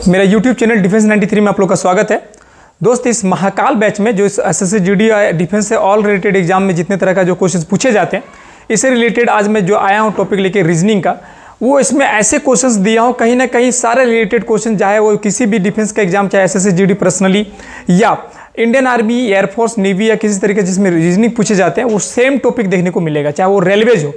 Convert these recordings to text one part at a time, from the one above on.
मेरा YouTube channel defence 93 में आप लोग का स्वागत है। दोस्त, इस महाकाल बैच में जो इस एसएससी जीडी डिफेंस से ऑल रिलेटेड एग्जाम में जितने तरह का जो क्वेश्चंस पूछे जाते हैं, इससे रिलेटेड आज मैं जो आया हूँ टॉपिक लेके रीजनिंग का, वो इसमें ऐसे क्वेश्चंस दिया हूँ कहीं ना कहीं सारे रिलेटेड क्वेश्चन, चाहे वो किसी भी डिफेंस का एग्जाम, चाहे एसएससी जीडी पर्सनली या इंडियन आर्मी, एयरफोर्स, नेवी या किसी तरीके जिसमें रीजनिंग पूछे जाते हैं, वो सेम टॉपिक देखने को मिलेगा। चाहे वो रेलवेज हो,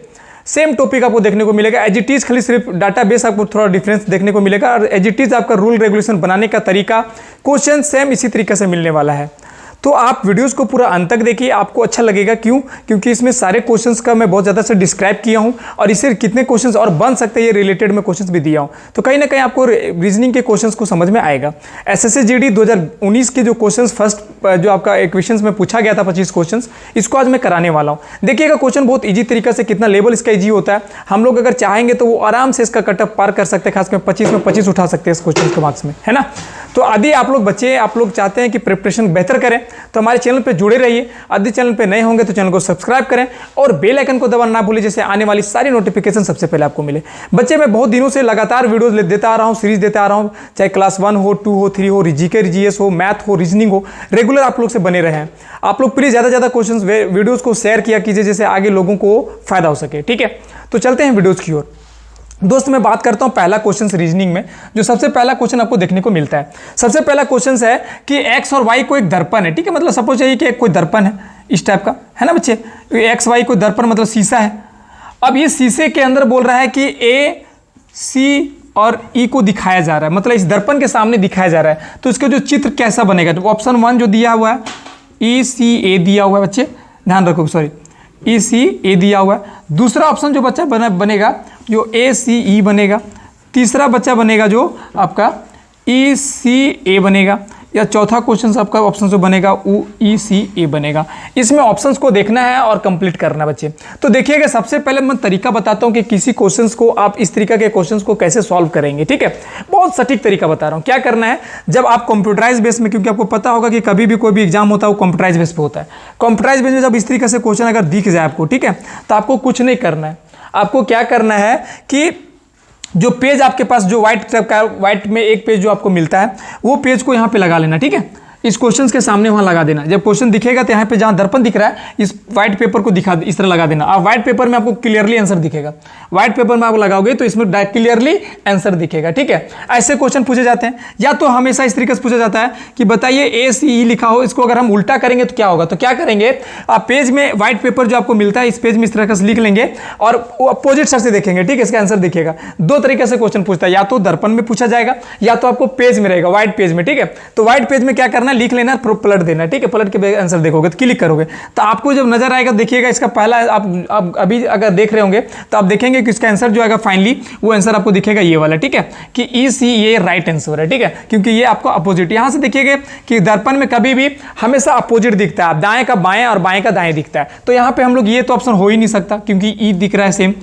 सेम टॉपिक आपको देखने को मिलेगा। एज इट इज, खाली सिर्फ डाटाबेस आपको थोड़ा डिफरेंस देखने को मिलेगा, और एज इट इज आपका रूल रेगुलेशन बनाने का तरीका, क्वेश्चन सेम इसी तरीके से मिलने वाला है। तो आप वीडियोस को पूरा अंत तक देखिए, आपको अच्छा लगेगा। क्यों? क्योंकि इसमें सारे क्वेश्चंस का मैं बहुत ज़्यादा से डिस्क्राइब किया हूं, और इससे कितने क्वेश्चंस और बन सकते हैं ये रिलेटेड में क्वेश्चंस भी दिया हूं, तो कहीं ना कहीं आपको रीजनिंग के क्वेश्चंस को समझ में आएगा। एसएससी जीडी 2019 के जो क्वेश्चंस फर्स्ट जो आपका क्वेश्चंस में पूछा गया था 25 क्वेश्चंस, इसको आज मैं कराने वाला हूँ। देखिएगा क्वेश्चन बहुत ईजी तरीका से, कितना लेवल इसका ईजी होता है। हम लोग अगर चाहेंगे तो वो आराम से इसका कट ऑफ पार कर सकते हैं, खासकर 25 में 25 उठा सकते हैं इस क्वेश्चन के मार्क्स में, है ना। तो यदि आप लोग बच्चे, आप लोग चाहते हैं कि प्रिपरेशन बेहतर करें, तो हमारे चैनल पे जुड़े रहिए। यदि चैनल पे नए होंगे तो चैनल को सब्सक्राइब करें और बेल आइकन को दबाना ना भूलिए, जैसे आने वाली सारी नोटिफिकेशन सबसे पहले आपको मिले। बच्चे, मैं बहुत दिनों से लगातार वीडियोस देता आ रहा हूँ, सीरीज देता आ रहा हूँ, चाहे क्लास 1 हो, 2 हो, 3 हो, जीके जीएस हो, मैथ हो, रीजनिंग हो, रेगुलर आप लोग से बने रहे हैं। आप लोग प्लीज ज़्यादा ज़्यादा क्वेश्चन वीडियोज़ को शेयर किया कीजिए, जैसे आगे लोगों को फायदा हो सके। ठीक है, तो चलते हैं वीडियोज़ की ओर। दोस्त, मैं बात करता हूं पहला क्वेश्चन रीजनिंग में। जो सबसे पहला क्वेश्चन आपको देखने को मिलता है, सबसे पहला क्वेश्चन है कि एक्स और वाई को एक दर्पण है। ठीक है, मतलब सपोज चाहिए कि एक कोई दर्पण है इस टाइप का, है ना बच्चे। एक्स वाई को दर्पण मतलब शीशा है। अब ये शीशे के अंदर बोल रहा है कि ए, सी और ई को दिखाया जा रहा है, मतलब इस दर्पण के सामने दिखाया जा रहा है। तो इसका जो चित्र कैसा बनेगा, तो ऑप्शन 1 जो दिया हुआ है ई सी ए दिया हुआ है, बच्चे ध्यान रखो, सॉरी ई सी ए दिया हुआ है। दूसरा ऑप्शन जो बच्चा बनेगा जो ए सी ई बनेगा। तीसरा बच्चा बनेगा जो आपका ई सी ए बनेगा, या चौथा क्वेश्चन आपका ऑप्शन जो बनेगा वो ई सी ए बनेगा। इसमें ऑप्शंस को देखना है और कंप्लीट करना है बच्चे। तो देखिएगा, सबसे पहले मैं तरीका बताता हूं कि किसी क्वेश्चंस को आप इस तरीके के क्वेश्चंस को कैसे सॉल्व करेंगे। ठीक है, बहुत सटीक तरीका बता रहा हूं। क्या करना है, जब आप कंप्यूटराइज बेस में, क्योंकि आपको पता होगा कि कभी भी कोई भी एग्जाम होता है वो कंप्यूटराइज बेस पे होता है। कंप्यूटराइज बेस में जब इस तरीके से क्वेश्चन अगर दिख जाए आपको, ठीक है, तो आपको कुछ नहीं करना है। आपको क्या करना है कि जो पेज आपके पास जो व्हाइट में एक पेज जो आपको मिलता है, वो पेज को यहाँ पे लगा लेना। ठीक है, इस क्वेश्चन के सामने वहां लगा देना। जब क्वेश्चन दिखेगा तो यहाँ पे जहां दर्पण दिख रहा है, इस व्हाइट पेपर को दिखा इस तरह लगा देना। अब व्हाइट पेपर में आपको क्लियरली आंसर दिखेगा। व्हाइट पेपर में आप लगाओगे तो इसमें क्लियरली आंसर दिखेगा। ठीक है, ऐसे क्वेश्चन पूछे जाते हैं। या तो हमेशा इस तरीके से पूछा जाता है कि बताइए ए सी ई लिखा हो, इसको अगर हम उल्टा करेंगे तो क्या होगा। तो क्या करेंगे, आप पेज में व्हाइट पेपर जो आपको मिलता है, इस पेज में इस तरह से लिख लेंगे और अपोजिट साइड से देखेंगे। ठीक है, इसका आंसर दिखेगा। दो तरीके से क्वेश्चन पूछता है, या तो दर्पण में पूछा जाएगा या तो आपको पेज में रहेगा, व्हाइट पेज में। ठीक है, तो व्हाइट पेज में क्या करना है, लिख लेना, पलट देना। ठीक है, पलट के आंसर देखोगे तो क्लिक करोगे तो आपको जब नजर आएगा, देखिएगा इसका पहला आप अभी अगर देख रहे होंगे तो आप देखेंगे कि इसका आंसर जो आएगा फाइनली, वो आंसर आपको दिखेगा ये वाला। ठीक है, कि ई सी ये राइट आंसर है। ठीक है, क्योंकि ये आपको अपोजिट, यहां से देखिएगा कि दर्पण में कभी भी हमेशा अपोजिट दिखता है, दाएं का बाएं और बाएं का दाएं दिखता है। तो यहां पे हम लोग, ये तो ऑप्शन हो ही नहीं सकता क्योंकि ई दिख रहा है सेम,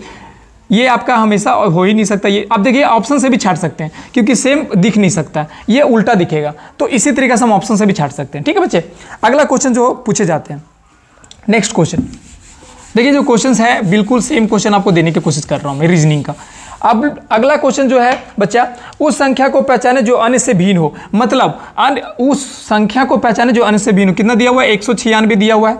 ये आपका हमेशा हो ही नहीं सकता। ये आप देखिए ऑप्शन से भी छाट सकते हैं क्योंकि सेम दिख नहीं सकता, ये उल्टा दिखेगा। तो इसी तरीके से हम ऑप्शन से भी छाट सकते हैं। ठीक है बच्चे, अगला क्वेश्चन जो पूछे जाते हैं, नेक्स्ट क्वेश्चन देखिए। जो क्वेश्चन है बिल्कुल सेम क्वेश्चन आपको देने की कोशिश कर रहा हूं मैं रीजनिंग का। अब अगला क्वेश्चन जो है बच्चा, उस संख्या को पहचाने जो अन्य से भिन्न हो, मतलब उस संख्या को पहचाने जो अन्य से भिन्न हो। कितना दिया हुआ है, 196 दिया हुआ है,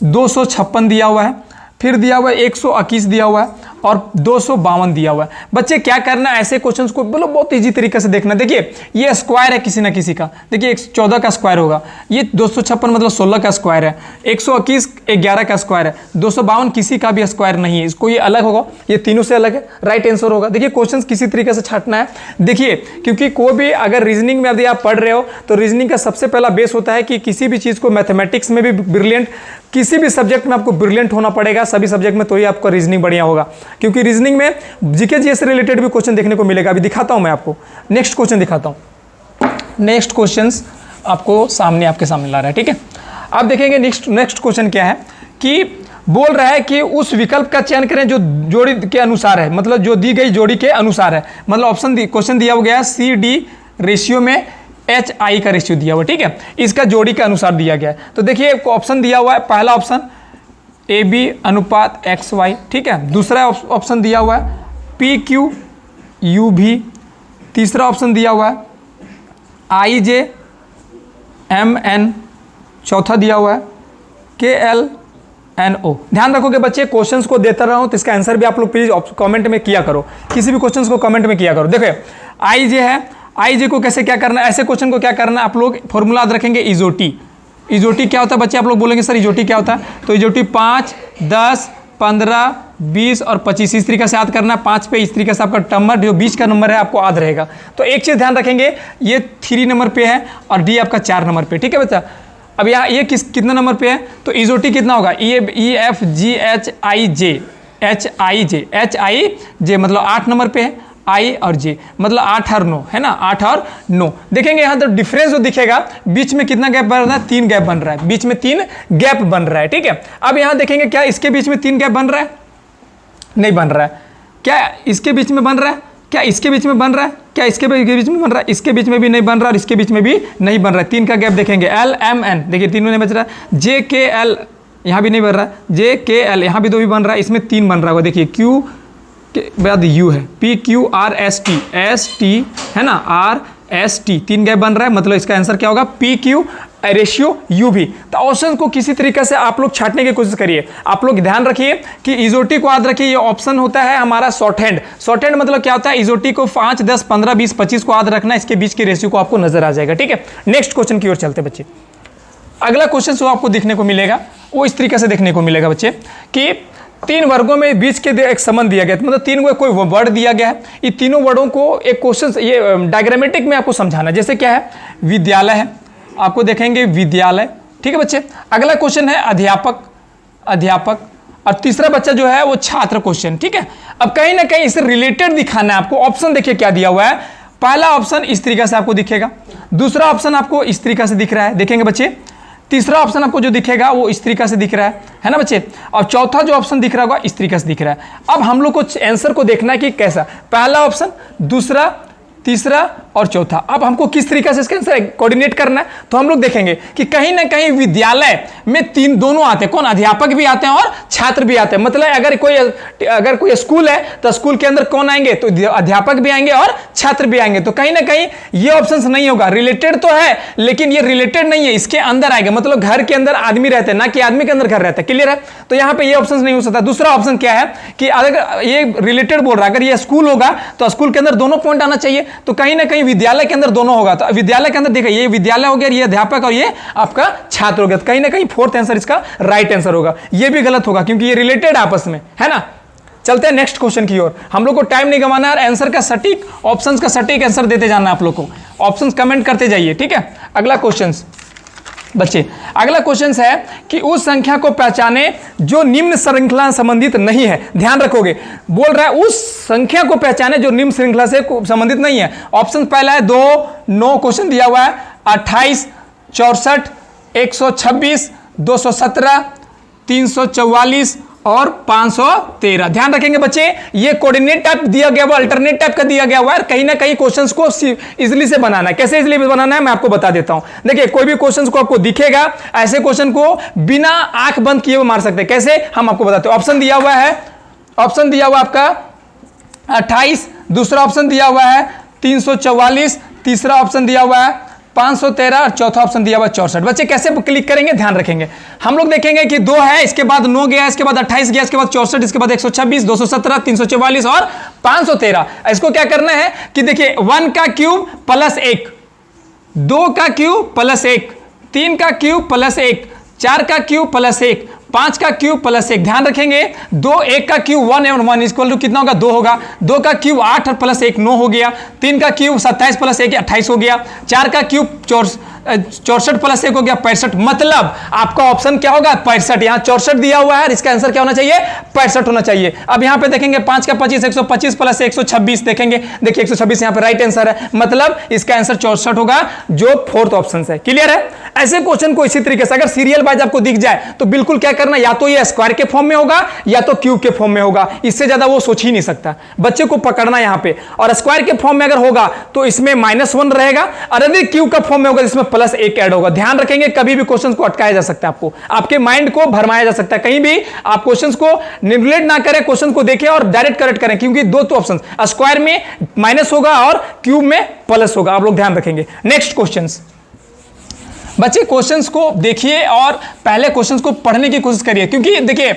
256 दिया हुआ है, फिर दिया हुआ है 121 दिया हुआ है और 252 दिया हुआ है। बच्चे क्या करना है, ऐसे क्वेश्चंस को बोलो बहुत इजी तरीके से देखना। देखिए ये स्क्वायर है किसी ना किसी का, देखिए 14 का स्क्वायर होगा, ये 256 मतलब 16 का स्क्वायर है, 121 11 का स्क्वायर है, 252 किसी का भी स्क्वायर नहीं है, इसको ये अलग होगा, ये तीनों से अलग है, राइट आंसर होगा। देखिए क्वेश्चन किसी तरीके से छाटना है। देखिए क्योंकि कोई भी अगर रीजनिंग में यदि आप पढ़ रहे हो तो रीजनिंग का सबसे पहला बेस होता है कि किसी भी चीज को, मैथमेटिक्स में भी ब्रिलियंट, किसी भी सब्जेक्ट में आपको ब्रिलियंट होना पड़ेगा, सभी सब्जेक्ट में, तो ही आपका रीजनिंग बढ़िया होगा। क्योंकि रीजनिंग में जीके जीएस से रिलेटेड भी क्वेश्चन देखने को मिलेगा। अभी दिखाता हूं मैं आपको, नेक्स्ट क्वेश्चन दिखाता हूं। नेक्स्ट क्वेश्चंस आपको सामने, आपके सामने ला रहा है। ठीक है, आप देखेंगे नेक्स्ट क्वेश्चन क्या है कि बोल रहा है कि उस विकल्प का चयन करें जो जोड़ी के अनुसार है, मतलब जो दी गई जोड़ी के अनुसार है। मतलब ऑप्शन क्वेश्चन दिया गया है सी डी रेशियो में एच आई का रेशियो दिया हुआ। ठीक है, इसका जोड़ी के अनुसार दिया गया है। तो देखिए ऑप्शन दिया हुआ है, पहला ऑप्शन ए बी अनुपात एक्स वाई। ठीक है, दूसरा ऑप्शन दिया हुआ है पी क्यू यू भी, तीसरा ऑप्शन दिया हुआ है IJMN, चौथा दिया हुआ है KLNO। ध्यान रखोगे बच्चे, क्वेश्चंस को देता रहा हूं तो इसका आंसर भी आप लोग प्लीज कमेंट में किया करो, किसी भी क्वेश्चंस को कमेंट में किया करो। देखो IJ है, IJ को कैसे क्या करना है, ऐसे क्वेश्चन को क्या करना है, आप लोग फॉर्मूला याद रखेंगे इजोटी। इजोटी क्या होता है बच्चे, आप लोग बोलेंगे सर इजोटी क्या होता है, तो इजोटी 5, 10, 15, 20 और 25 इस तरीके से याद करना है। 5 पे इस तरीके से आपका नंबर जो बीच का नंबर है आपको याद रहेगा। तो एक चीज़ ध्यान रखेंगे, ये 3 नंबर पे है और डी आपका 4 नंबर पे, ठीक है बच्चा। अब यहाँ ये कितना नंबर पे है, तो इजोटी कितना होगा, EFGHIJ मतलब 8 नंबर पे है, I और J मतलब 8 और 9 है ना, 8 और 9। देखेंगे यहाँ तो डिफरेंस जो दिखेगा, बीच में कितना गैप बन रहा है, 3 गैप बन रहा है, बीच में 3 गैप बन रहा है, ठीक है। अब यहाँ देखेंगे क्या इसके बीच में 3 गैप बन रहा है, नहीं बन रहा है। क्या इसके बीच में बन रहा है, क्या इसके बीच में बन रहा है, क्या इसके बीच में बन रहा है, इसके बीच में भी नहीं बन रहा और इसके बीच में भी नहीं बन रहा है। 3 का गैप देखेंगे, LMN देखिए 3 में नहीं बच रहा है, JKL यहाँ भी नहीं बन रहा है, JKL यहाँ भी 2 भी बन रहा है, इसमें 3 बन रहा होगा। देखिए Q के बाद U है, PQRST है ना, RST 3 गैप बन रहा है, मतलब इसका आंसर क्या होगा, PQ रेशियो U भी। तो ऑप्शन को किसी तरीके से आप लोग छाटने की कोशिश करिए। आप लोग ध्यान रखिए कि इजोटी को याद रखिए, ये ऑप्शन होता है हमारा शॉर्ट हैंड। शॉर्ट हैंड मतलब क्या होता है, इजोटी को 5, 10, 15, 20, 25 को याद रखना, इसके बीच के रेशियो को आपको नजर आ जाएगा, ठीक है। नेक्स्ट क्वेश्चन की ओर चलते बच्चे। अगला क्वेश्चन जो आपको देखने को मिलेगा वो इस तरीके से देखने को मिलेगा बच्चे कि 3 वर्गों में बीच के एक संबंध दिया गया, मतलब 3 कोई वर्ड दिया गया है, ये तीनों वर्डों को एक क्वेश्चन ये डायग्रामेटिक में आपको समझाना। जैसे क्या है, विद्यालय है, आपको देखेंगे विद्यालय, ठीक है बच्चे। अगला क्वेश्चन है अध्यापक और तीसरा बच्चा जो है वो छात्र क्वेश्चन, ठीक है। अब कहीं ना कहीं इससे रिलेटेड दिखाना है आपको। ऑप्शन देखिए क्या दिया हुआ है, पहला ऑप्शन इस तरीके से आपको दिखेगा, दूसरा ऑप्शन आपको इस तरीके से दिख रहा है, देखेंगे बच्चे। तीसरा ऑप्शन आपको जो दिखेगा वो इस तरीके से दिख रहा है ना बच्चे। और चौथा जो ऑप्शन दिख रहा होगा इस तरीके से दिख रहा है। अब हम लोग को आंसर को देखना है कि कैसा, पहला ऑप्शन, दूसरा, तीसरा और चौथा। अब हमको किस तरीके से इसका आंसर कोऑर्डिनेट करना है, तो हम लोग देखेंगे कि कहीं ना कहीं विद्यालय में दोनों आते हैं, कौन, अध्यापक भी आते हैं और छात्र भी आते हैं। मतलब अगर कोई स्कूल है तो स्कूल के अंदर कौन आएंगे, तो अध्यापक भी आएंगे और छात्र भी आएंगे। तो कहीं ना कहीं ये ऑप्शन नहीं होगा, रिलेटेड तो है लेकिन ये रिलेटेड नहीं है, इसके अंदर आएगा। मतलब घर के अंदर आदमी रहते हैं, ना कि आदमी के अंदर घर रहता है, क्लियर है। तो यहाँ पे ये ऑप्शन नहीं हो सकता। दूसरा ऑप्शन क्या है कि अगर ये रिलेटेड बोल रहा है, अगर ये स्कूल होगा तो स्कूल के अंदर दोनों पॉइंट आना चाहिए, तो कहीं ना कहीं विद्यालय के अंदर दोनों होगा। तो विद्यालय के अंदर देखिए ये विद्यालय हो गया, ये अध्यापक और ये आपका छात्र हो गया। तो कहीं ना कहीं फोर्थ आंसर इसका राइट आंसर होगा। ये भी गलत होगा क्योंकि ये रिलेटेड आपस में है ना। चलते हैं नेक्स्ट क्वेश्चन की ओर। हम लोग को टाइम नहीं गंवाना है, आंसर का सटीक, ऑप्शंस का सटीक आंसर देते जाना है आप लोग को। ऑप्शंस कमेंट करते जाइए, ठीक है। अगला क्वेश्चन बच्चे, अगला क्वेश्चन है कि उस संख्या को पहचाने जो निम्न श्रृंखला संबंधित नहीं है। ध्यान रखोगे, बोल रहा है उस संख्या को पहचाने जो निम्न श्रृंखला से संबंधित नहीं है। ऑप्शन पहला है 2, 9 क्वेश्चन दिया हुआ है, 28, 64, 126, 217, 344 और 513। ध्यान रखेंगे बच्चे, ये कोऑर्डिनेट टाइप दिया गया हुआ, अल्टरनेट टाइप का दिया गया हुआ है। कहीं ना कहीं क्वेश्चंस को इजीली से बनाना है। कैसे इजीली बनाना है मैं आपको बता देता हूं। देखिए कोई भी क्वेश्चंस को आपको दिखेगा, ऐसे क्वेश्चन को बिना आंख बंद किए हुए मार सकते हैं। कैसे, हम आपको बताते हैं। ऑप्शन दिया हुआ है, ऑप्शन दिया हुआ आपका 28, दूसरा ऑप्शन दिया हुआ है 344, तीसरा ऑप्शन दिया हुआ है 513 और चौथा ऑप्शन दिया हुआ 64। बच्चे कैसे क्लिक करेंगे, ध्यान रखेंगे। हम लोग देखेंगे कि 2 है, इसके बाद 9 गया, इसके बाद 28 गया, इसके बाद 64, इसके बाद 126, 217, 344 और 513। इसको क्या करना है कि देखिए 1 का क्यूब प्लस 1, 2 का क्यूब प्लस 1, 3 का क्यूब प्लस 1, 4 का क्यूब प्लस 1, 5 का क्यूब प्लस 1। ध्यान रखेंगे 2, 1 का क्यूब 1 और 1 इक्वल टू कितना होगा, 2 होगा। 2 का क्यूब 8 और प्लस 1 9 हो गया। 3 का क्यूब 27 प्लस 1 28 हो गया। 4 का क्यूब 64 प्लस 1 हो गया 65। मतलब आपका ऑप्शन क्या होगा, 65। यहाँ 64 दिया हुआ है, इसका आंसर क्या होना चाहिए, 65 होना चाहिए। अब यहाँ पे देखेंगे 5 का 25, 125 प्लस 126 देखेंगे, देखिए 126 यहाँ पे राइट आंसर है। मतलब इसका आंसर 64 होगा, जो फोर्थ ऑप्शन है। क्लियर है। ऐसे क्वेश्चन को इसी तरीके से अगर सीरियल वाइज आपको दिख जाए तो बिल्कुल क्या करना, या तो ये स्क्वायर के फॉर्म में होगा या तो क्यूब के फॉर्म में होगा। इससे ज्यादा वो सोच ही नहीं सकता। बच्चे को पकड़ना यहाँ पे, और स्क्वायर के फॉर्म में अगर होगा तो इसमें -1 रहेगा, और यदि क्यूब का फॉर्म में होगा जिसमें +1 ऐड होगा। ध्यान रखेंगे, कभी भी क्वेश्चन को अटकाया जा सकता है, आपको आपके माइंड को भरमाया जा सकता है। कहीं भी आप क्वेश्चन को निगलेक्ट ना करें, क्वेश्चन को देखें और डायरेक्ट करेक्ट करें, क्योंकि दो तो ऑप्शन, स्क्वायर में माइनस होगा और क्यूब में प्लस होगा। आप लोग ध्यान रखेंगे। नेक्स्ट क्वेश्चन बच्चे, क्वेश्चंस को देखिए और पहले क्वेश्चंस को पढ़ने की कोशिश करिए, क्योंकि देखिए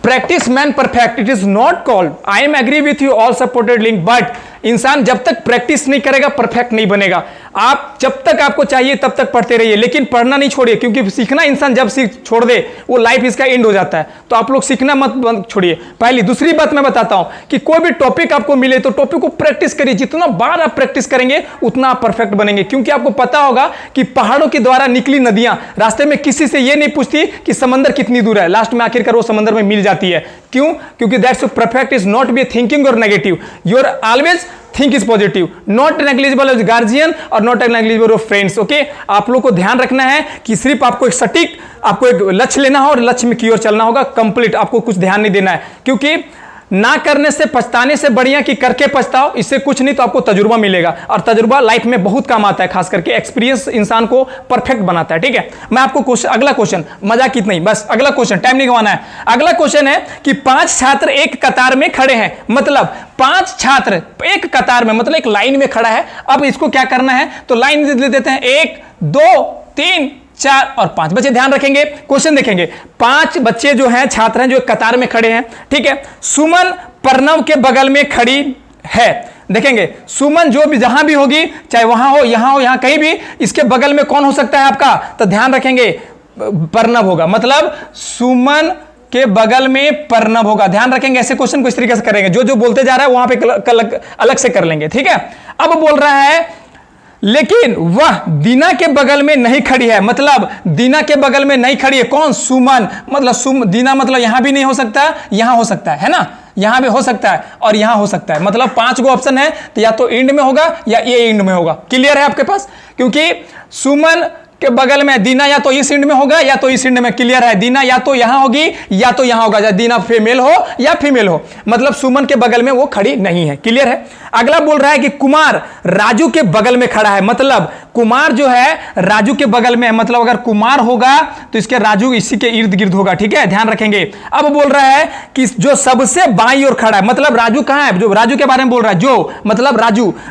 practice man perfect, it is not called, I am agree with you all supported link, but इंसान जब तक प्रैक्टिस नहीं करेगा परफेक्ट नहीं बनेगा। आप जब तक आपको चाहिए तब तक पढ़ते रहिए, लेकिन पढ़ना नहीं छोड़िए, क्योंकि सीखना इंसान जब सीख छोड़ दे वो लाइफ इसका एंड हो जाता है। तो आप लोग सीखना मत छोड़िए। पहली दूसरी बात मैं बताता हूं कि कोई भी टॉपिक आपको मिले तो टॉपिक को प्रैक्टिस करिए। जितना बार आप प्रैक्टिस करेंगे उतना आप परफेक्ट बनेंगे, क्योंकि आपको पता होगा कि पहाड़ों के द्वारा निकली नदियां रास्ते में किसी से ये नहीं पूछती कि समंदर कितनी दूर है, लास्ट में आखिरकार वो समंदर में मिल जाती है। क्यों? क्योंकि that's perfect is not be thinking और negative, your always think is positive, not negligible of guardian और not negligible of friends. Okay, आप लोग को ध्यान रखना है कि सिर्फ आपको एक सटीक, आपको एक लक्ष्य लेना हो और लक्ष्य में की ओर चलना होगा कंप्लीट, आपको कुछ ध्यान नहीं देना है, क्योंकि ना करने से पछताने से बढ़िया कि करके पछताओ, इससे कुछ नहीं तो आपको तजुर्बा मिलेगा, और तजुर्बा लाइफ में बहुत काम आता है, खास करके एक्सपीरियंस इंसान को परफेक्ट बनाता है। ठीक है, मैं आपको अगला क्वेश्चन, मजाक इतना ही, बस अगला क्वेश्चन, टाइम नहीं गंवाना है। अगला क्वेश्चन है कि 5 छात्र एक कतार में खड़े हैं, मतलब 5 छात्र एक कतार में, मतलब एक लाइन में खड़ा है। अब इसको क्या करना है, तो लाइन दे देते हैं 1 2 3 4 और 5 बच्चे। ध्यान रखेंगे, क्वेश्चन देखेंगे, 5 बच्चे जो हैं, छात्र हैं जो कतार में खड़े हैं। ठीक है, सुमन प्रणव के बगल में खड़ी है। देखेंगे सुमन जो भी जहां भी होगी, चाहे वहां हो, यहां कहीं भी, इसके बगल में कौन हो सकता है आपका, तो ध्यान रखेंगे प्रणव होगा, मतलब सुमन के बगल में प्रणव होगा। ध्यान रखेंगे, ऐसे क्वेश्चन को इस तरीके से करेंगे, जो बोलते जा रहा है वहां पे अलग से कर लेंगे। ठीक है, अब बोल रहा है लेकिन वह दीना के बगल में नहीं खड़ी है, मतलब दीना के बगल में नहीं खड़ी है कौन, सुमन, मतलब दीना मतलब यहां भी नहीं हो सकता, यहां हो सकता है ना, यहां भी हो सकता है और यहां हो सकता है, मतलब 5 गो ऑप्शन है, तो या तो एंड में होगा या ये एंड में होगा। क्लियर है आपके पास, क्योंकि सुमन के बगल में दीना या तो इस एंड में होगा या तो इस एंड में। क्लियर है, दीना या तो यहां होगी या तो यहां होगा, या दीना फीमेल हो या फीमेल हो, मतलब सुमन के बगल में वो खड़ी नहीं है। क्लियर है। अगला बोल रहा है कि कुमार राजू के बगल में खड़ा है, मतलब कुमार जो है राजू के बगल में है, मतलब अगर कुमार होगा तो इसके राजू इसी के इर्द गिर्द होगा। ठीक है, ध्यान रखेंगे। अब बोल रहा है कि जो सबसे बाईं ओर खड़ा है, मतलब राजू कहां है, जो राजू के बारे में बोल रहा है, जो मतलब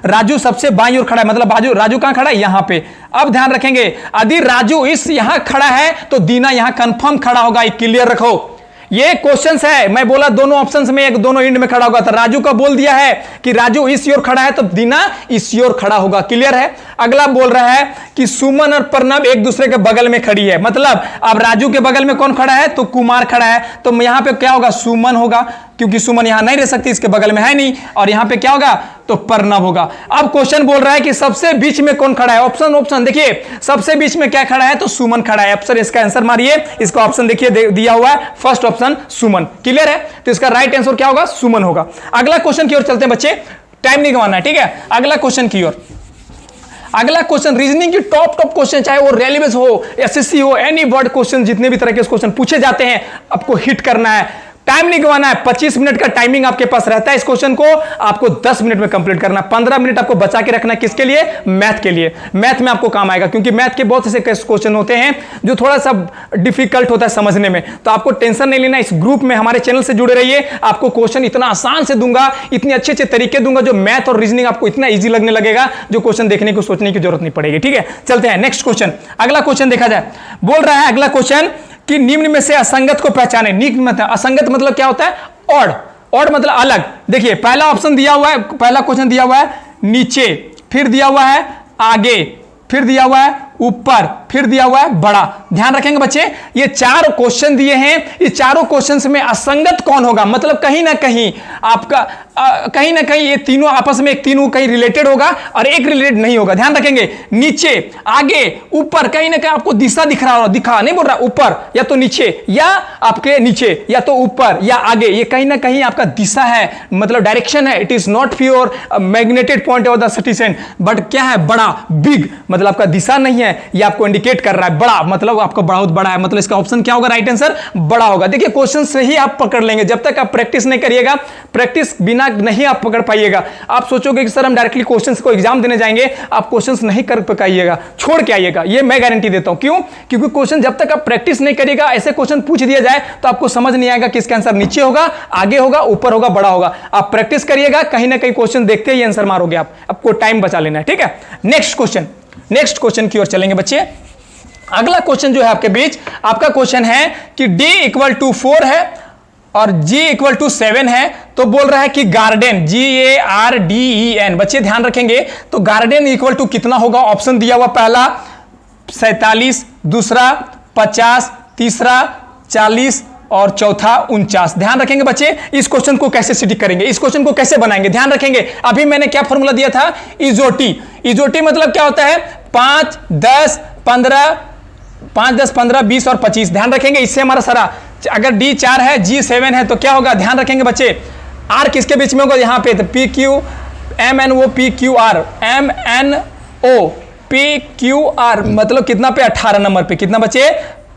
राजू सबसे बाईं ओर खड़ा है, मतलब राजू कहां खड़ा है, यहां पे। अब ध्यान रखेंगे, यदि राजू इस यहां खड़ा है तो दीना यहां कंफर्म खड़ा होगा। क्लियर रखो, ये क्वेश्चंस है, मैं बोला दोनों ऑप्शंस में एक दोनों एंड में खड़ा होगा, तो राजू का बोल दिया है कि राजू इस ओर खड़ा है तो दीना इस ओर खड़ा होगा। क्लियर है। अगला बोल रहा है कि सुमन और प्रणव एक दूसरे के बगल में खड़ी है, मतलब अब राजू के बगल में कौन खड़ा है, तो कुमार खड़ा है, तो यहां पे क्या होगा, सुमन होगा, क्योंकि सुमन यहां नहीं रह सकती, इसके बगल में है नहीं, और यहां पे क्या होगा, तो प्रणव होगा। अब क्वेश्चन बोल रहा है कि सबसे बीच में कौन खड़ा है, ऑप्शन देखिए, सबसे बीच में क्या खड़ा है, तो सुमन खड़ा है। ऑप्शन इसका आंसर मारिए, इसका ऑप्शन देखिए दिया हुआ है, फर्स्ट ऑप्शन सुमन। क्लियर है, तो इसका राइट आंसर क्या होगा, सुमन होगा। अगला क्वेश्चन की ओर चलते हैं बच्चे, टाइम नहीं गंवाना है। ठीक है, अगला क्वेश्चन की ओर। अगला क्वेश्चन रीजनिंग की टॉप क्वेश्चन, चाहे वो रेलेवेंस हो, एसएससी हो, एनी वर्ड क्वेश्चन, जितने भी तरह के क्वेश्चन पूछे जाते हैं आपको हिट करना है, टाइम नहीं गंवाना है। 25 मिनट का टाइमिंग आपके पास रहता है, इस क्वेश्चन को आपको 10 मिनट में कंप्लीट करना है। 15 मिनट आपको बचा के रखना है, किसके लिए, मैथ के लिए। मैथ में आपको काम आएगा, क्योंकि मैथ के बहुत ऐसे क्वेश्चन होते हैं जो थोड़ा सा डिफिकल्ट होता है समझने में, तो आपको टेंशन नहीं लेना। इस ग्रुप में हमारे चैनल से जुड़े रहिए, आपको क्वेश्चन इतना आसान से दूंगा, इतने अच्छे तरीके दूंगा, जो मैथ और रीजनिंग आपको इतना ईजी लगने लगेगा, जो क्वेश्चन देखने को सोचने की जरूरत नहीं पड़ेगी। ठीक है, चलते हैं नेक्स्ट क्वेश्चन। अगला क्वेश्चन देखा जाए, बोल रहा है अगला क्वेश्चन कि निम्न में से असंगत को पहचाने। निम्न में असंगत मतलब क्या होता है, ऑड मतलब अलग। देखिए पहला ऑप्शन दिया हुआ है, पहला क्वेश्चन दिया हुआ है नीचे, फिर दिया हुआ है आगे, फिर दिया हुआ है ऊपर, फिर दिया हुआ है बड़ा। ध्यान रखेंगे बच्चे, ये 4 क्वेश्चन दिए हैं, ये चारों क्वेश्चंस में असंगत कौन होगा, मतलब कहीं ना कहीं आपका कहीं ना कहीं ये तीनों आपस में तीनों कहीं रिलेटेड होगा और एक रिलेटेड नहीं होगा। ध्यान रखेंगे, नीचे आगे ऊपर, कहीं ना कहीं आपको दिशा दिख रहा होगा, दिखा नहीं बोल रहा, ऊपर या तो नीचे या आपके नीचे या तो ऊपर या आगे, ये कहीं ना कहीं आपका दिशा है, मतलब डायरेक्शन है। It is not pure magnetic point of the citizen, but क्या है, बड़ा, बिग, मतलब आपका दिशा नहीं है, ये आपको इंडिकेट कर रहा है बड़ा, मतलब आपका बहुत बड़ा है, मतलब इसका ऑप्शन क्या होगा, राइट आंसर बड़ा होगा। देखिए क्वेश्चन से ही आप पकड़ लेंगे, जब तक आप प्रैक्टिस नहीं करिएगा, प्रैक्टिस बिना नहीं आप पकड़ पाइएगा। आप सोचोगे कि सर हम डायरेक्टली क्वेश्चन को एग्जाम देने जाएंगे, आप क्वेश्चन नहीं कर पाइएगा, छोड़ के आइएगा, ये मैं गारंटी देता हूं। क्यों? क्योंकि क्वेश्चन जब तक आप प्रैक्टिस नहीं करिएगा, ऐसे क्वेश्चन पूछ दिया जाए तो आपको समझ नहीं आएगा कि इसका आंसर नीचे होगा, आगे होगा, ऊपर होगा, बड़ा होगा। आप प्रैक्टिस करिएगा, कहीं ना कहीं क्वेश्चन देखते ही आंसर मारोगे आप, आपको टाइम बचा लेना है, ठीक है। नेक्स्ट क्वेश्चन की ओर चलेंगे बच्चे। अगला क्वेश्चन जो है आपके बीच, आपका क्वेश्चन है कि d = 4 है और g = 7 है, तो बोल रहा है कि गार्डेन, GARDEN, बच्चे ध्यान रखेंगे, तो गार्डेन इक्वल टू कितना होगा। ऑप्शन दिया हुआ, पहला 47, दूसरा 50, तीसरा 40 और चौथा 49। ध्यान रखेंगे बच्चे, इस क्वेश्चन को कैसे सिटिक करेंगे, इस क्वेश्चन को कैसे बनाएंगे, ध्यान रखेंगे। अभी मैंने क्या फॉर्मूला दिया था, इजोटी मतलब क्या होता है, 5, 10, 15, 20 और 25। ध्यान रखेंगे, इससे हमारा सारा, अगर D 4 है, G 7 है, तो क्या होगा, ध्यान रखेंगे बच्चे, R किसके बीच में होगा, यहां पे, तो PQ MNO PQR, MNO PQR मतलब कितना पे, 18 नंबर पे, कितना बच्चे,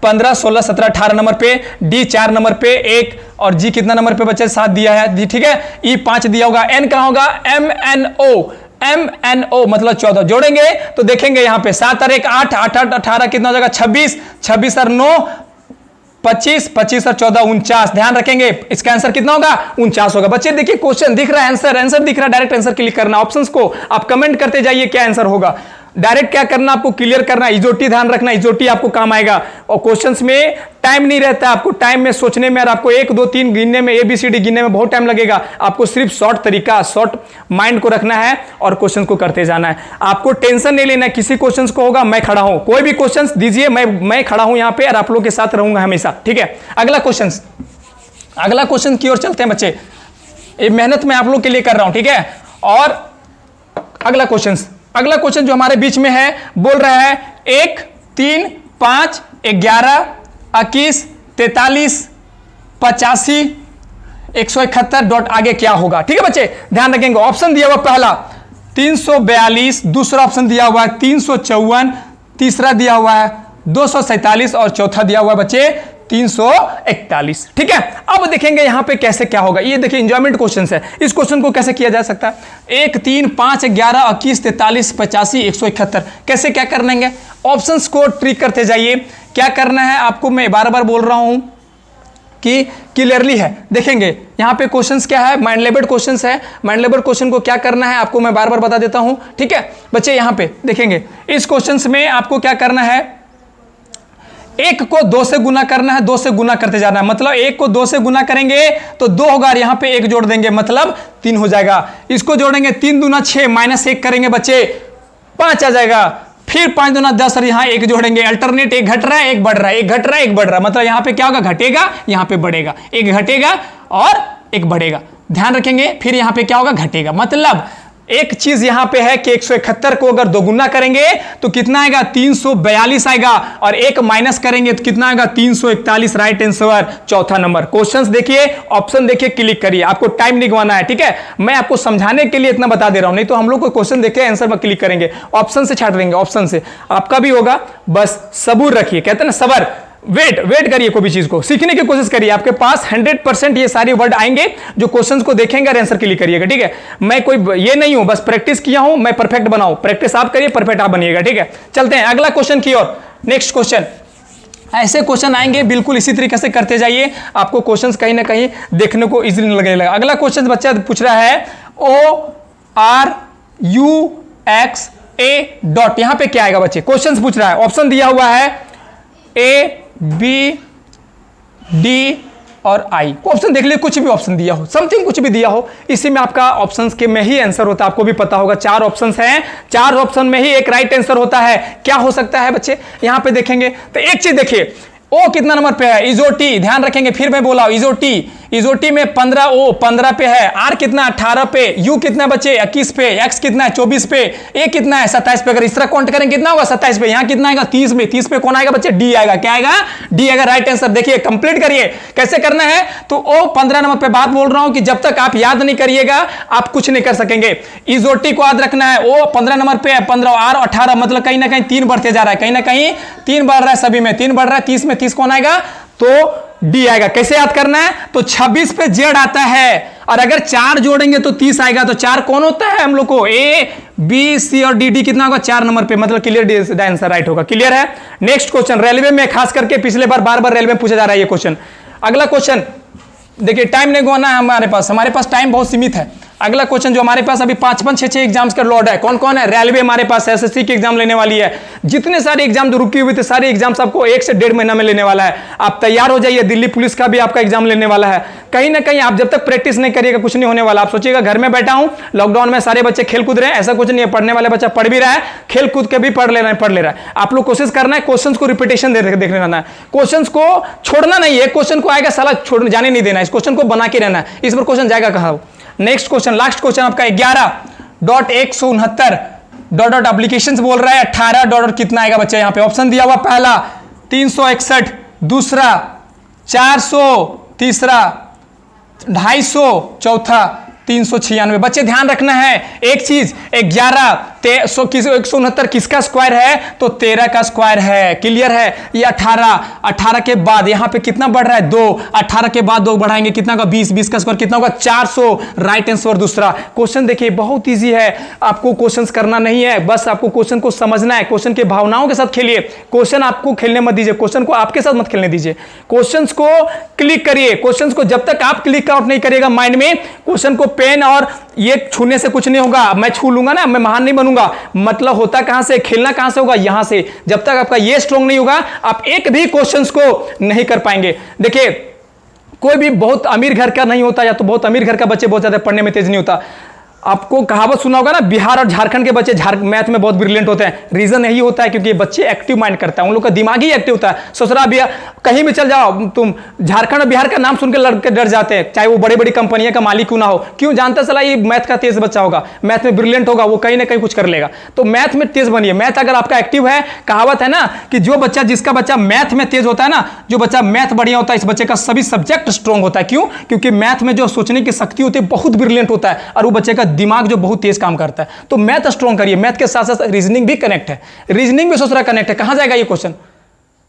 15, 16, 17, 18 नंबर पे, D 4 नंबर पे 1 और G कितना नंबर पे बच्चे, 7 दिया है, ठीक है। E 5 दिया होगा, N कहां होगा, MNO मतलब 14। जोड़ेंगे तो देखेंगे यहां पे 7 और 1 8, 8 8 18 कितना हो जाएगा, 26, 26 और 9 25, 25 और 14 49। ध्यान रखेंगे, इसका आंसर कितना होगा, 49 होगा। बच्चे देखिए क्वेश्चन दिख रहा है, आंसर दिख रहा है, डायरेक्ट आंसर क्लिक करना, ऑप्शंस को आप कमेंट करते जाइए क्या आंसर होगा। डायरेक्ट क्या करना, आपको क्लियर करना, इजोटी ध्यान रखना, इजोटी आपको काम आएगा। और क्वेश्चंस में टाइम नहीं रहता है, आपको टाइम में सोचने में, और आपको 1 2 3 गिनने में, ABCD गिनने में बहुत टाइम लगेगा। आपको सिर्फ शॉर्ट माइंड को रखना है और क्वेश्चन को करते जाना है। आपको टेंशन नहीं लेना है, किसी क्वेश्चन को होगा, मैं खड़ा हूं, कोई भी क्वेश्चन दीजिए, मैं खड़ा हूं यहां पे और आप लोग के साथ रहूंगा हमेशा, ठीक है। अगला क्वेश्चन की ओर चलते हैं बच्चे, ये मेहनत मैं आप लोग के लिए कर रहा हूं, ठीक है। और अगला क्वेश्चन जो हमारे बीच में है, बोल रहा है 1, 3, 5, 11, 21, 43, 85, 171 डॉट आगे क्या होगा, ठीक है बच्चे। ध्यान रखेंगे, ऑप्शन दिया हुआ पहला 342, दूसरा ऑप्शन दिया हुआ है 354, तीसरा दिया हुआ है 247 और चौथा दिया हुआ है बच्चे 341, ठीक है। अब देखेंगे यहां पे कैसे क्या होगा, ये देखिए इंजॉयमेंट क्वेश्चन है, इस क्वेश्चन को कैसे किया जा सकता है। 1, 3, 5, 11, 21, 43, 85, 171 कैसे क्या करनेंगे, ऑप्शंस को ट्रिक करते जाइए। क्या करना है आपको, मैं बार बार बोल रहा हूं कि क्लियरली है। देखेंगे यहां पे क्वेश्चंस क्या है, माइंड लेबर क्वेश्चंस है। माइंड लेबर क्वेश्चन को क्या करना है आपको मैं बार बार बता देता हूं, ठीक है बच्चे। यहां पे देखेंगे इस क्वेश्चंस में आपको क्या करना है, 1 को 2 से गुना करना है, 2 से गुना करते जाना है। मतलब 1 को 2 से गुना करेंगे तो 2 होगा, यहां पे 1 जोड़ देंगे मतलब 3 हो जाएगा। इसको जोड़ेंगे 3 दूना 6, -1 करेंगे बच्चे 5 आ जाएगा। फिर 5 दूना 10 और यहां 1 जोड़ेंगे, अल्टरनेट 1 घट रहा है 1 बढ़ रहा है, 1 घट रहा है 1 बढ़ रहा है, मतलब यहां पे क्या होगा, घटेगा, यहां पे बढ़ेगा, 1 घटेगा और 1 बढ़ेगा। ध्यान रखेंगे, फिर यहां पे क्या होगा, घटेगा। मतलब एक चीज यहां पे है कि 171 को अगर दोगुना करेंगे तो कितना आएगा, 342 आएगा, और 1 माइनस करेंगे तो कितना आएगा, 341। राइट आंसर चौथा नंबर। क्वेश्चंस देखिए, ऑप्शन देखिए, क्लिक करिए, आपको टाइम नहीं गंवाना है, ठीक है। मैं आपको समझाने के लिए इतना बता दे रहा हूं, नहीं तो हम लोग को क्वेश्चन देख के आंसर में क्लिक करेंगे, ऑप्शन से छाट देंगे, ऑप्शन से आपका भी होगा। बस सबूर रखिए, कहते हैं ना सबर, वेट करिए, कोई भी चीज को सीखने की कोशिश करिए, आपके पास 100% ये सारे वर्ड आएंगे जो क्वेश्चंस को देखेंगे और आंसर क्लिक करिएगा, ठीक है। मैं कोई ये नहीं हूं, बस प्रैक्टिस किया हूं, मैं परफेक्ट बनाऊं, प्रैक्टिस आप करिए, परफेक्ट आप बनिएगा, ठीक है। चलते हैं अगला क्वेश्चन की ओर। नेक्स्ट क्वेश्चन, ऐसे क्वेश्चन आएंगे, बिल्कुल इसी तरीके से करते जाइए, आपको क्वेश्चंस कहीं ना कहीं देखने को इजीली लगने लगेगा। अगला क्वेश्चन बच्चा पूछ रहा है ORUXA डॉट, यहां पे क्या आएगा बच्चे, क्वेश्चन पूछ रहा है, ऑप्शन दिया हुआ है A, B, D और I। ऑप्शन देख लीजिए, कुछ भी ऑप्शन दिया हो, समथिंग कुछ भी दिया हो, इसी में आपका ऑप्शंस के में ही आंसर होता है। आपको भी पता होगा 4 ऑप्शंस हैं, 4 ऑप्शन में ही एक राइट आंसर होता है। क्या हो सकता है बच्चे, यहां पे देखेंगे तो एक चीज देखिए, ओ कितना नंबर पे है, इजोटी। ध्यान रखेंगे, फिर मैं बोला इजोटी, इजोटी में 15 ओ 15 पे है, आर कितना 18 पे, यू कितना बचे 21 पे, एक्स कितना है 24 पे, ए कितना है 27 पे। अगर इस तरह काउंट करें कितना होगा 27 पे, यहां कितना आएगा 30 में, 30 पे कौन आएगा बच्चे डी आएगा। क्या आएगा डी आएगा, राइट आंसर। देखिए कंप्लीट करिए कैसे करना है। तो ओ 15 नंबर पे बात बोल रहा हूं कि जब तक आप याद नहीं करिएगा आप कुछ नहीं कर सकेंगे। इजोटी को याद रखना है, ओ 15 नंबर पे है 15, आर 18, मतलब कहीं ना कहीं 3 बढ़ते जा रहा है, कहीं ना कहीं 3 बढ़ रहा है, सभी में 3 बढ़ रहा है। 30 में 30 कौन आएगा तो डी आएगा। कैसे याद करना है तो 26 पे जेड आता है और अगर 4 जोड़ेंगे तो 30 आएगा। तो 4 कौन होता है हम लोग को, ए बी सी और डी, डी कितना होगा 4 नंबर पे, मतलब क्लियर आंसर राइट होगा। क्लियर है। नेक्स्ट क्वेश्चन, रेलवे में खास करके पिछले बार बार रेलवे में पूछा जा रहा है ये क्वेश्चन। अगला क्वेश्चन देखिए, टाइम नहीं गवाना है हमारे पास टाइम बहुत सीमित है। अगला क्वेश्चन जो हमारे पास अभी 5 6 एग्जाम्स का लॉट है, कौन कौन है। रेलवे हमारे पास एसएससी की एग्जाम लेने वाली है, जितने सारे एग्जाम जो रुकी हुए थे सारे एग्जाम्स आपको 1 से 1.5 महीना में लेने वाला है। आप तैयार हो जाइए, दिल्ली पुलिस का भी आपका एग्जाम लेने वाला है। कहीं ना कहीं आप जब तक प्रैक्टिस नहीं करिएगा कुछ नहीं होने वाला। आप सोचिएगा घर में बैठा हूं, लॉकडाउन में सारे बच्चे खेल कूद रहे हैं, ऐसा कुछ नहीं है। पढ़ने वाले बच्चा पढ़ भी रहा है, खेल कूद के भी पढ़ ले रहा है। आप लोग कोशिश करना है क्वेश्चन को रिपीटेशन देखने रहना है, क्वेश्चन को छोड़ना नहीं है। क्वेश्चन को आएगा साला छोड़ जाने नहीं देना, इस क्वेश्चन को बना के रहना है। इस पर क्वेश्चन जाएगा कहां। नेक्स्ट क्वेश्चन, लास्ट क्वेश्चन आपका 11.169 डॉट एप्लीकेशन बोल रहा है 18 डॉट कितना आएगा बच्चा। यहां पे ऑप्शन दिया हुआ, पहला 361, दूसरा 400, तीसरा 250, चौथा 396। बच्चे ध्यान रखना है एक चीज, 169 किसका स्क्वायर है तो 13 का स्क्वायर है। क्लियर है। ये 18 के बाद यहां पे कितना बढ़ रहा है 2, 18 के बाद 2 बढ़ाएंगे कितना का 20 का स्क्वायर कितना होगा 400, राइट आंसर। दूसरा क्वेश्चन देखिए बहुत इजी है, आपको क्वेश्चन करना नहीं है, बस आपको क्वेश्चन को समझना है। क्वेश्चन के भावनाओं के साथ खेलिए, क्वेश्चन आपको खेलने मत दीजिए, क्वेश्चन को आपके साथ मत खेलने दीजिए। क्वेश्चन को क्लिक करिए, क्वेश्चन को जब तक आप क्लिक आउट नहीं करिएगा माइंड में, क्वेश्चन को पेन और ये छूने से कुछ नहीं होगा। मैं छू लूंगा ना, मैं महान नहीं बनूंगा। मतलब होता कहां से, खेलना कहां से होगा, यहां से। जब तक आपका ये स्ट्रांग नहीं होगा आप एक भी क्वेश्चंस को नहीं कर पाएंगे। देखिए कोई भी बहुत अमीर घर का नहीं होता, या तो बहुत अमीर घर का बच्चे बहुत ज्यादा पढ़ने में तेज नहीं होता। आपको कहावत सुना होगा ना, बिहार और झारखंड के बच्चे मैथ में बहुत ब्रिलियंट होते हैं। रीजन यही होता है क्योंकि बच्चे एक्टिव माइंड करता है, उन लोग का दिमाग ही एक्टिव होता है। ससुरा बिहार कहीं भी चल जाओ तुम, झारखंड और बिहार का नाम सुनकर लड़के डर जाते हैं, चाहे वो बड़ी बड़ी कंपनियों का मालिक क्यों ना हो। क्यों, जानता चला ये मैथ का तेज बच्चा होगा, मैथ में ब्रिलियंट होगा, वो कहीं ना कहीं कुछ कर लेगा। तो मैथ में तेज बनिए। मैथ अगर आपका एक्टिव है, कहावत है ना कि जिसका बच्चा मैथ में तेज होता है ना, जो बच्चा मैथ बढ़िया होता है, इस बच्चे का सभी सब्जेक्ट स्ट्रॉन्ग होता है। क्यों, क्योंकि मैथ में जो सोचने की शक्ति होती है बहुत ब्रिलियंट होता है, और वो बच्चे का दिमाग जो बहुत काम करता है। तो मैथ स्ट्रॉन्ग करिए, मैथ के साथ साथ रीजनिंग भी कनेक्ट है, रीजनिंग भी सोच रहा कनेक्ट है। कहां जाएगा ये क्वेश्चन।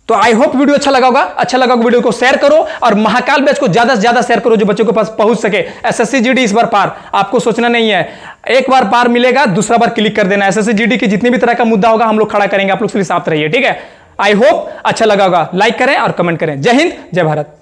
तो आई होप वीडियो अच्छा लगा होगा, वीडियो को शेयर करो और महाकाल बैच को ज्यादा से ज्यादा शेयर करो जो बच्चों के पास पहुंच सके। एसएससी जीडी इस बार पार, आपको सोचना नहीं है, एक बार पार मिलेगा, दूसरा बार क्लिक कर देना। एसएससी जीडी की जितनी भी तरह का मुद्दा होगा हम लोग खड़ा करेंगे, आप लोग सिर्फ साथ रहिए, ठीक है। आई होप अच्छा लगा होगा, लाइक करें और कमेंट करें। जय हिंद, जय भारत।